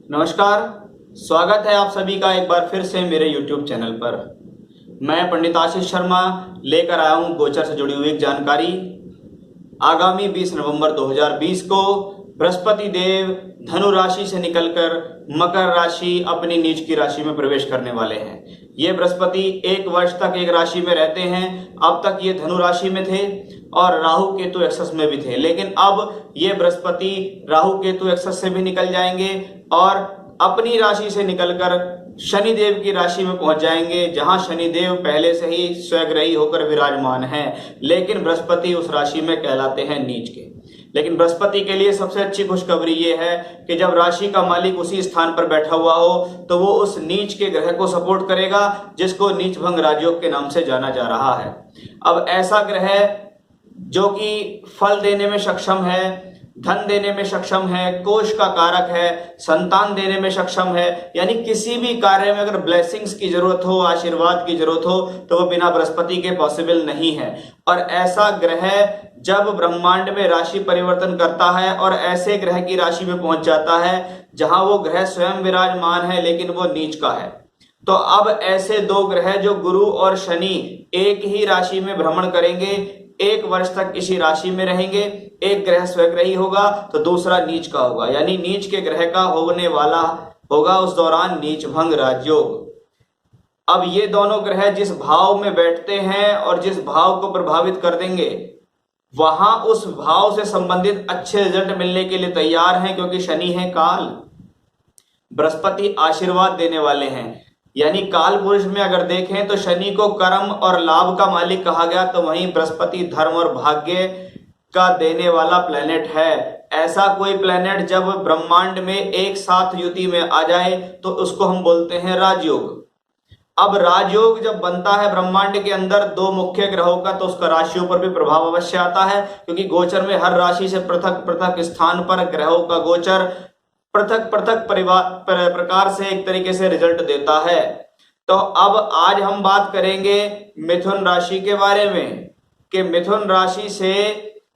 नमस्कार। स्वागत है आप सभी का एक बार फिर से मेरे YouTube चैनल पर। मैं पंडित आशीष शर्मा लेकर आया हूं गोचर से जुड़ी हुई एक जानकारी। आगामी 20 नवंबर 2020 को बृहस्पति देव धनु राशि से निकलकर मकर राशि अपनी नीच की राशि में प्रवेश करने वाले हैं। ये बृहस्पति एक वर्ष तक एक राशि में रहते हैं। अब तक ये धनु राशि में थे और राहु केतु एक्सेस में भी थे, लेकिन अब ये बृहस्पति राहु केतु एक्सेस से भी निकल जाएंगे और अपनी राशि से निकलकर शनि देव की राशि में पहुंच जाएंगे, जहां शनि देव पहले से ही स्वग्रही होकर विराजमान हैं, लेकिन बृहस्पति उस राशि में कहलाते हैं नीच के। लेकिन बृहस्पति के लिए सबसे अच्छी खुशखबरी ये है कि जब राशि का मालिक उसी स्थान पर बैठा हुआ हो तो वो उस नीच के ग्रह को सपोर्ट करेगा, जिसको नीच भंग राजयोग के नाम से जाना जा रहा है। अब ऐसा ग्रह जो कि फल देने में सक्षम है, धन देने में सक्षम है, कोष का कारक है, संतान देने में सक्षम है, यानी किसी भी कार्य में अगर ब्लेसिंग्स की जरूरत हो, आशीर्वाद की जरूरत हो, तो वो बिना बृहस्पति के पॉसिबल नहीं है। और ऐसा ग्रह जब ब्रह्मांड में राशि परिवर्तन करता है और ऐसे ग्रह की राशि में पहुंच जाता है जहां वो ग्रह स्वयं विराजमान है लेकिन वो नीच का है, तो अब ऐसे दो ग्रह जो गुरु और शनि एक ही राशि में भ्रमण करेंगे, एक वर्ष तक इसी राशि में रहेंगे। एक ग्रह स्वग्रही होगा तो दूसरा नीच का होगा, यानी नीच के ग्रह का होने वाला होगा उस दौरान नीच भंग राजयोग। अब ये दोनों ग्रह जिस भाव में बैठते हैं और जिस भाव को प्रभावित कर देंगे, वहां उस भाव से संबंधित अच्छे रिजल्ट मिलने के लिए तैयार हैं, क्योंकि शनि है काल, बृहस्पति आशीर्वाद देने वाले हैं। यानी काल पुरुष में अगर देखें तो शनि को कर्म और लाभ का मालिक कहा गया, तो वहीं बृहस्पति धर्म और भाग्य का देने वाला प्लेनेट है। ऐसा कोई प्लेनेट जब ब्रह्मांड में एक साथ युति में आ जाए तो उसको हम बोलते हैं राजयोग। अब राजयोग जब बनता है ब्रह्मांड के अंदर दो मुख्य ग्रहों का, तो उसका राशियों पर भी प्रभाव अवश्य आता है, क्योंकि गोचर में हर राशि से पृथक पृथक स्थान पर ग्रहों का गोचर पृथक पृथक प्रकार से एक तरीके से रिजल्ट देता है। तो अब आज हम बात करेंगे मिथुन राशि के बारे में कि मिथुन राशि से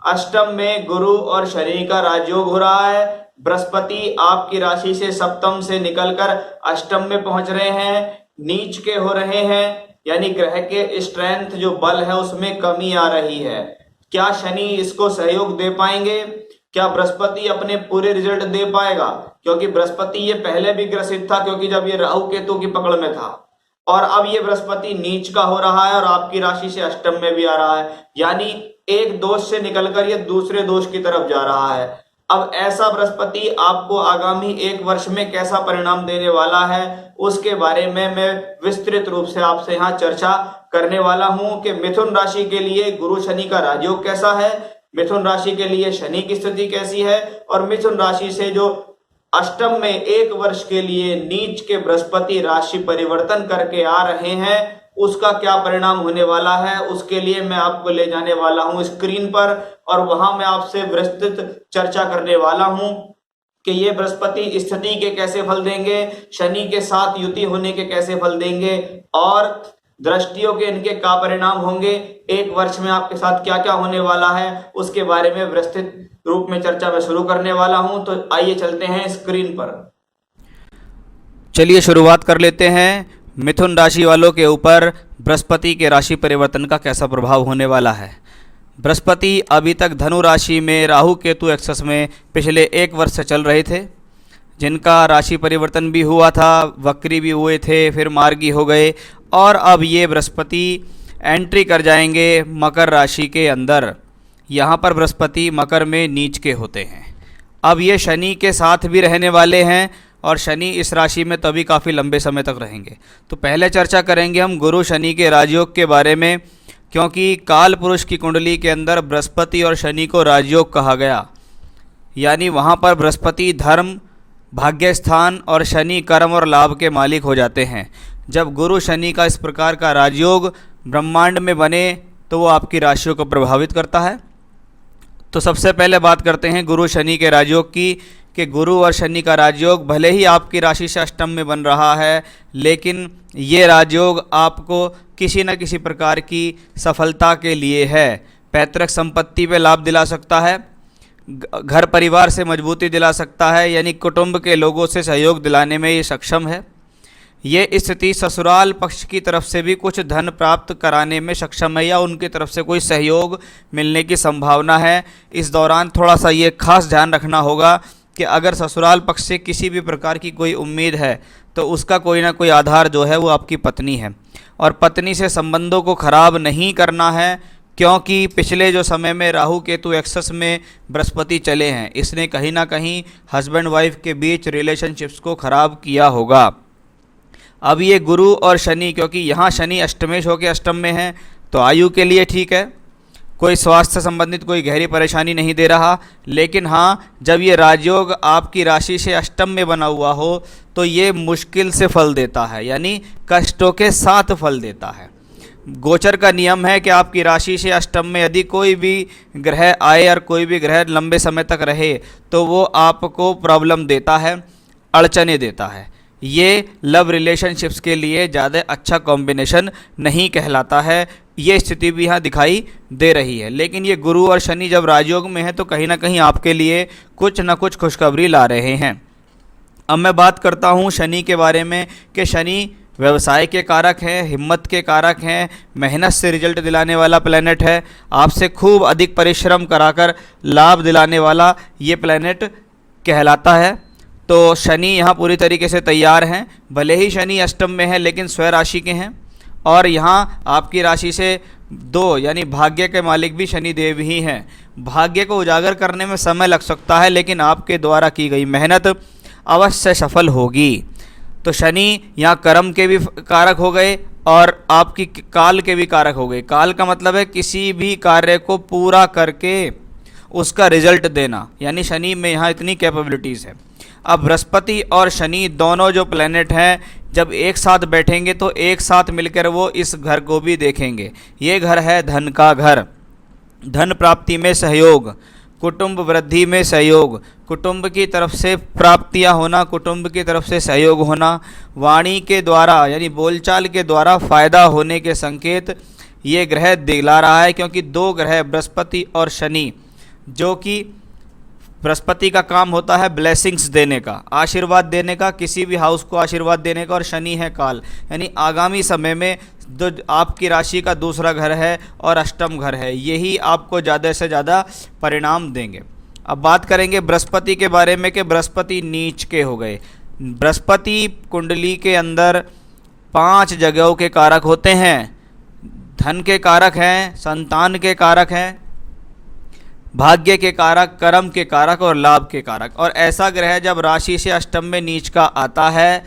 अष्टम में गुरु और शनि का राजयोग हो रहा है। बृहस्पति आपकी राशि से सप्तम से निकलकर अष्टम में पहुंच रहे हैं, नीच के हो रहे हैं, यानी ग्रह के स्ट्रेंथ जो बल है उसमें कमी आ रही है। क्या शनि इसको सहयोग दे पाएंगे? क्या बृहस्पति अपने पूरे रिजल्ट दे पाएगा? क्योंकि बृहस्पति ये पहले भी ग्रसित था, क्योंकि जब ये राहु केतु की पकड़ में था, और अब ये बृहस्पति नीच का हो रहा है और आपकी राशि से अष्टम में भी आ रहा है, यानी एक दोष से निकलकर ये दूसरे दोष की तरफ जा रहा है। अब ऐसा बृहस्पति आपको आगामी एक वर्ष में कैसा परिणाम देने वाला है, उसके बारे में मैं विस्तृत रूप से आपसे यहाँ चर्चा करने वाला हूं कि मिथुन राशि के लिए गुरु शनि का राजयोग कैसा है, मिथुन राशि के लिए शनि की स्थिति कैसी है, और मिथुन राशि से जो अष्टम में एक वर्ष के लिए नीच के बृहस्पति राशि परिवर्तन करके आ रहे हैं, उसका क्या परिणाम होने वाला है, उसके लिए मैं आपको ले जाने वाला हूं स्क्रीन पर, और वहां मैं आपसे विस्तृत चर्चा करने वाला हूं कि ये बृहस्पति स्थिति के कैसे फल देंगे, शनि के साथ युति होने के कैसे फल देंगे, और दृष्टियों के इनके क्या परिणाम होंगे, एक वर्ष में आपके साथ क्या क्या होने वाला है, उसके बारे में विस्तृत रूप में चर्चा मैं शुरू करने वाला हूं। तो आइए चलते हैं स्क्रीन पर। चलिए शुरुआत कर लेते हैं। मिथुन राशि वालों के ऊपर बृहस्पति के राशि परिवर्तन का कैसा प्रभाव होने वाला है। बृहस्पति अभी तक धनु राशि में राहु केतु एक्सेस में पिछले एक वर्ष से चल रहे थे, जिनका राशि परिवर्तन भी हुआ था, वक्री भी हुए थे, फिर मार्गी हो गए, और अब ये बृहस्पति एंट्री कर जाएंगे मकर राशि के अंदर। यहाँ पर बृहस्पति मकर में नीच के होते हैं। अब ये शनि के साथ भी रहने वाले हैं, और शनि इस राशि में तभी काफ़ी लंबे समय तक रहेंगे। तो पहले चर्चा करेंगे हम गुरु शनि के राजयोग के बारे में, क्योंकि काल पुरुष की कुंडली के अंदर बृहस्पति और शनि को राजयोग कहा गया, यानी वहाँ पर बृहस्पति धर्म भाग्य स्थान और शनि कर्म और लाभ के मालिक हो जाते हैं। जब गुरु शनि का इस प्रकार का राजयोग ब्रह्मांड में बने तो वो आपकी राशियों को प्रभावित करता है। तो सबसे पहले बात करते हैं गुरु शनि के राजयोग की, कि गुरु और शनि का राजयोग भले ही आपकी राशि से अष्टम में बन रहा है, लेकिन ये राजयोग आपको किसी न किसी प्रकार की सफलता के लिए है। पैतृक संपत्ति पे लाभ दिला सकता है, घर परिवार से मजबूती दिला सकता है, यानी कुटुंब के लोगों से सहयोग दिलाने में ये सक्षम है। ये स्थिति ससुराल पक्ष की तरफ से भी कुछ धन प्राप्त कराने में सक्षम है या उनकी तरफ से कोई सहयोग मिलने की संभावना है। इस दौरान थोड़ा सा ये खास ध्यान रखना होगा कि अगर ससुराल पक्ष से किसी भी प्रकार की कोई उम्मीद है तो उसका कोई ना कोई आधार जो है वो आपकी पत्नी है, और पत्नी से संबंधों को खराब नहीं करना है, क्योंकि पिछले जो समय में राहु केतु एक्सेस में बृहस्पति चले हैं, इसने कहीं ना कहीं हस्बैंड वाइफ के बीच रिलेशनशिप्स को ख़राब किया होगा। अब ये गुरु और शनि, क्योंकि यहाँ शनि अष्टमेश होकर अष्टम में है, तो आयु के लिए ठीक है, कोई स्वास्थ्य संबंधित कोई गहरी परेशानी नहीं दे रहा। लेकिन हाँ, जब ये राजयोग आपकी राशि से अष्टम में बना हुआ हो तो ये मुश्किल से फल देता है, यानी कष्टों के साथ फल देता है। गोचर का नियम है कि आपकी राशि से अष्टम में यदि कोई भी ग्रह आए और कोई भी ग्रह लंबे समय तक रहे तो वो आपको प्रॉब्लम देता है, अड़चने देता है। ये लव रिलेशनशिप्स के लिए ज़्यादा अच्छा कॉम्बिनेशन नहीं कहलाता है। ये स्थिति भी यहाँ दिखाई दे रही है। लेकिन ये गुरु और शनि जब राजयोग में है तो कहीं ना कहीं आपके लिए कुछ ना कुछ खुशखबरी ला रहे हैं। अब मैं बात करता हूँ शनि के बारे में कि शनि व्यवसाय के कारक हैं, हिम्मत के कारक हैं, मेहनत से रिजल्ट दिलाने वाला प्लैनेट है, आपसे खूब अधिक परिश्रम कराकर लाभ दिलाने वाला ये प्लैनेट कहलाता है। तो शनि यहाँ पूरी तरीके से तैयार हैं। भले ही शनि अष्टम में है लेकिन स्वयं राशि के हैं, और यहाँ आपकी राशि से 2 यानी भाग्य के मालिक भी शनि देव ही हैं। भाग्य को उजागर करने में समय लग सकता है लेकिन आपके द्वारा की गई मेहनत अवश्य सफल होगी। तो शनि यहाँ कर्म के भी कारक हो गए और आपकी काल के भी कारक हो गए। काल का मतलब है किसी भी कार्य को पूरा करके उसका रिजल्ट देना, यानी शनि में यहाँ इतनी कैपेबिलिटीज़ है। अब बृहस्पति और शनि दोनों जो प्लैनेट हैं जब एक साथ बैठेंगे तो एक साथ मिलकर वो इस घर को भी देखेंगे। ये घर है धन का घर। धन प्राप्ति में सहयोग, कुटुंब वृद्धि में सहयोग, कुटुंब की तरफ से प्राप्तियां होना, कुटुंब की तरफ से सहयोग होना, वाणी के द्वारा यानी बोलचाल के द्वारा फायदा होने के संकेत ये ग्रह दिला रहा है। क्योंकि 2 ग्रह बृहस्पति और शनि, जो कि बृहस्पति का काम होता है ब्लेसिंग्स देने का, आशीर्वाद देने का, किसी भी हाउस को आशीर्वाद देने का, और शनि है काल, यानी आगामी समय में जो आपकी राशि का दूसरा घर है और अष्टम घर है, यही आपको ज़्यादा से ज़्यादा परिणाम देंगे। अब बात करेंगे बृहस्पति के बारे में कि बृहस्पति नीच के हो गए। बृहस्पति कुंडली के अंदर 5 जगहों के कारक होते हैं। धन के कारक हैं, संतान के कारक हैं, भाग्य के कारक, कर्म के कारक और लाभ के कारक। और ऐसा ग्रह जब राशि से अष्टम में नीच का आता है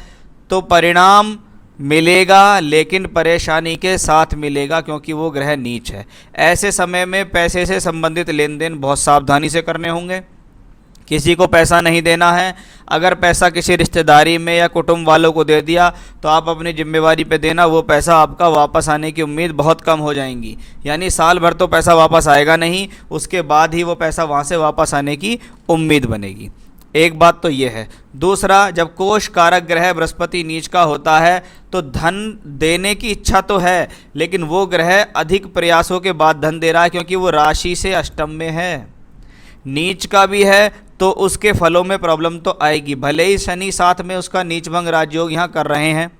तो परिणाम मिलेगा, लेकिन परेशानी के साथ मिलेगा क्योंकि वो ग्रह नीच है। ऐसे समय में पैसे से संबंधित लेन देन बहुत सावधानी से करने होंगे। किसी को पैसा नहीं देना है। अगर पैसा किसी रिश्तेदारी में या कुटुंब वालों को दे दिया तो आप अपनी जिम्मेवारी पे देना, वो पैसा आपका वापस आने की उम्मीद बहुत कम हो जाएंगी। यानी साल भर तो पैसा वापस आएगा नहीं, उसके बाद ही वो पैसा वहाँ से वापस आने की उम्मीद बनेगी। एक बात तो ये है। दूसरा, जब कोष कारक ग्रह बृहस्पति नीच का होता है तो धन देने की इच्छा तो है, लेकिन वो ग्रह अधिक प्रयासों के बाद धन दे रहा है क्योंकि वो राशि से अष्टम में है। नीच का भी है तो उसके फलों में प्रॉब्लम तो आएगी। भले ही शनि साथ में उसका नीच भंग राजयोग यहाँ कर रहे हैं,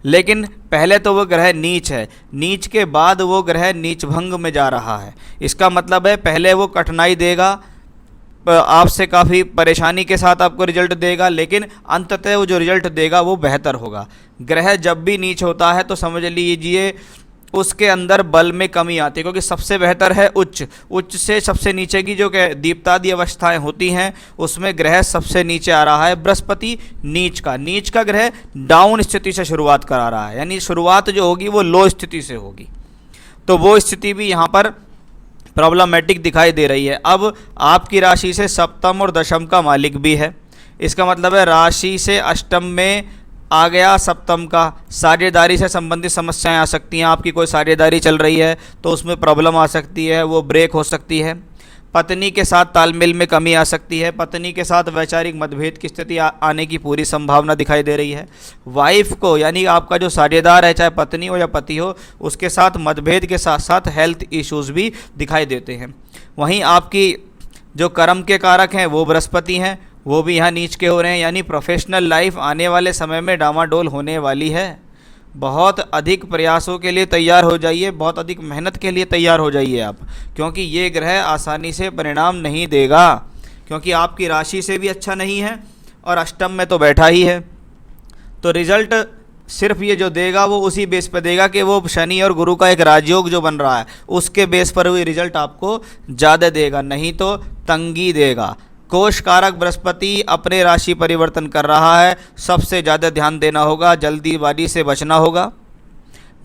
लेकिन पहले तो वो ग्रह नीच है, नीच के बाद वो ग्रह नीच भंग में जा रहा है। इसका मतलब है पहले वो कठिनाई देगा, आपसे काफ़ी परेशानी के साथ आपको रिजल्ट देगा, लेकिन अंततः वो जो रिजल्ट देगा वो बेहतर होगा। ग्रह जब भी नीच होता है तो समझ लीजिए उसके अंदर बल में कमी आती है, क्योंकि सबसे बेहतर है उच्च, उच्च से सबसे नीचे की जो दीप्तादि अवस्थाएं होती हैं उसमें ग्रह सबसे नीचे आ रहा है। बृहस्पति नीच का ग्रह डाउन स्थिति से शुरुआत करा रहा है, यानी शुरुआत जो होगी वो लो स्थिति से होगी। तो वो स्थिति भी यहाँ पर प्रॉब्लमेटिक दिखाई दे रही है। अब आपकी राशि से सप्तम और दशम का मालिक भी है। इसका मतलब है राशि से अष्टम में आ गया सप्तम का। साझेदारी से संबंधित समस्याएं आ सकती हैं। आपकी कोई साझेदारी चल रही है तो उसमें प्रॉब्लम आ सकती है, वो ब्रेक हो सकती है। पत्नी के साथ तालमेल में कमी आ सकती है। पत्नी के साथ वैचारिक मतभेद की स्थिति आने की पूरी संभावना दिखाई दे रही है। वाइफ को, यानी आपका जो साझेदार है, चाहे पत्नी हो या पति हो, उसके साथ मतभेद के साथ साथ हेल्थ इश्यूज़ भी दिखाई देते हैं। वहीं आपकी जो कर्म के कारक हैं वो बृहस्पति हैं, वो भी यहाँ नीच के हो रहे हैं, यानी प्रोफेशनल लाइफ आने वाले समय में डामाडोल होने वाली है। बहुत अधिक प्रयासों के लिए तैयार हो जाइए, बहुत अधिक मेहनत के लिए तैयार हो जाइए आप, क्योंकि ये ग्रह आसानी से परिणाम नहीं देगा, क्योंकि आपकी राशि से भी अच्छा नहीं है और अष्टम में तो बैठा ही है। तो रिजल्ट सिर्फ ये जो देगा वो उसी बेस पर देगा कि वो शनि और गुरु का एक राजयोग जो बन रहा है उसके बेस पर हुई रिजल्ट आपको ज़्यादा देगा, नहीं तो तंगी देगा। कोष कारक बृहस्पति अपने राशि परिवर्तन कर रहा है, सबसे ज़्यादा ध्यान देना होगा, जल्दीबाजी से बचना होगा,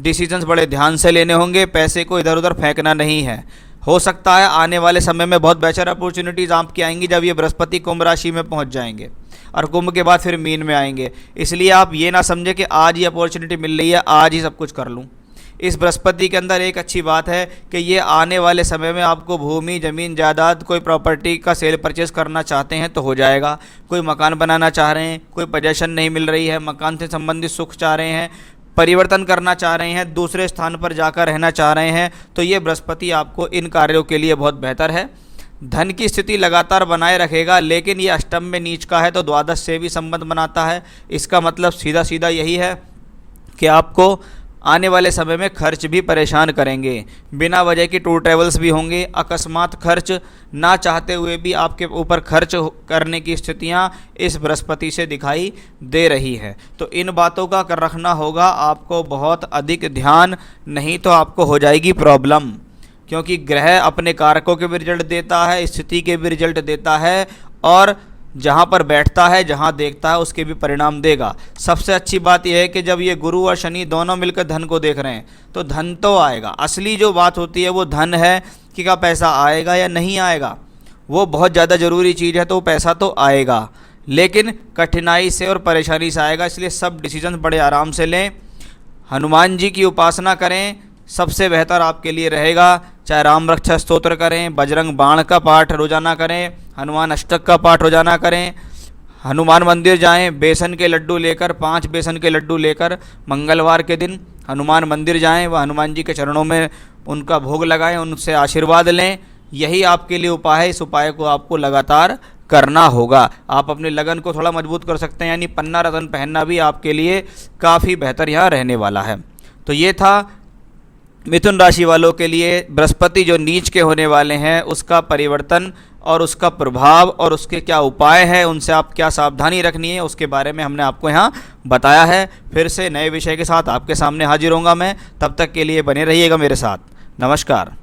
डिसीजंस बड़े ध्यान से लेने होंगे, पैसे को इधर उधर फेंकना नहीं है। हो सकता है आने वाले समय में बहुत बेहतर अपॉर्चुनिटीज़ आपकी आएंगी जब ये बृहस्पति कुंभ राशि में पहुंच जाएंगे और कुंभ के बाद फिर मीन में आएंगे। इसलिए आप ये ना समझे कि आज ये अपॉर्चुनिटी मिल रही है आज ही सब कुछ कर लूँ। इस बृहस्पति के अंदर एक अच्छी बात है कि ये आने वाले समय में आपको भूमि, ज़मीन, जायदाद, कोई प्रॉपर्टी का सेल परचेज़ करना चाहते हैं तो हो जाएगा। कोई मकान बनाना चाह रहे हैं, कोई पोजेशन नहीं मिल रही है, मकान से संबंधित सुख चाह रहे हैं, परिवर्तन करना चाह रहे हैं, दूसरे स्थान पर जाकर रहना चाह रहे हैं, तो ये बृहस्पति आपको इन कार्यों के लिए बहुत बेहतर है। धन की स्थिति लगातार बनाए रखेगा, लेकिन ये अष्टम में नीच का है तो द्वादश से भी संबंध बनाता है। इसका मतलब सीधा सीधा यही है कि आपको आने वाले समय में खर्च भी परेशान करेंगे, बिना वजह की टूर ट्रैवल्स भी होंगे, अकस्मात खर्च, ना चाहते हुए भी आपके ऊपर खर्च करने की स्थितियां इस बृहस्पति से दिखाई दे रही है। तो इन बातों का कर रखना होगा आपको बहुत अधिक ध्यान, नहीं तो आपको हो जाएगी प्रॉब्लम, क्योंकि ग्रह अपने कारकों के भी रिजल्ट देता है, स्थिति के भी रिजल्ट देता है, और जहाँ पर बैठता है, जहाँ देखता है उसके भी परिणाम देगा। सबसे अच्छी बात यह है कि जब ये गुरु और शनि दोनों मिलकर धन को देख रहे हैं तो धन तो आएगा। असली जो बात होती है वो धन है कि क्या पैसा आएगा या नहीं आएगा, वो बहुत ज़्यादा ज़रूरी चीज़ है। तो पैसा तो आएगा, लेकिन कठिनाई से और परेशानी से आएगा, इसलिए सब डिसीजन बड़े आराम से लें। हनुमान जी की उपासना करें, सबसे बेहतर आपके लिए रहेगा। चाहे राम रक्षा स्तोत्र करें, बजरंग बाण का पाठ रोजाना करें, हनुमान अष्टक का पाठ रोजाना करें, हनुमान मंदिर जाएं, बेसन के लड्डू लेकर, 5 बेसन के लड्डू लेकर मंगलवार के दिन हनुमान मंदिर जाएं, वह हनुमान जी के चरणों में उनका भोग लगाएं, उनसे आशीर्वाद लें। यही आपके लिए उपाय है। इस उपाय को आपको लगातार करना होगा। आप अपने लगन को थोड़ा मजबूत कर सकते हैं, यानी पन्ना रतन पहनना भी आपके लिए काफ़ी बेहतर यहाँ रहने वाला है। तो ये था मिथुन राशि वालों के लिए बृहस्पति जो नीच के होने वाले हैं उसका परिवर्तन और उसका प्रभाव और उसके क्या उपाय हैं, उनसे आप क्या सावधानी रखनी है, उसके बारे में हमने आपको यहाँ बताया है। फिर से नए विषय के साथ आपके सामने हाजिर होऊंगा मैं, तब तक के लिए बने रहिएगा मेरे साथ। नमस्कार।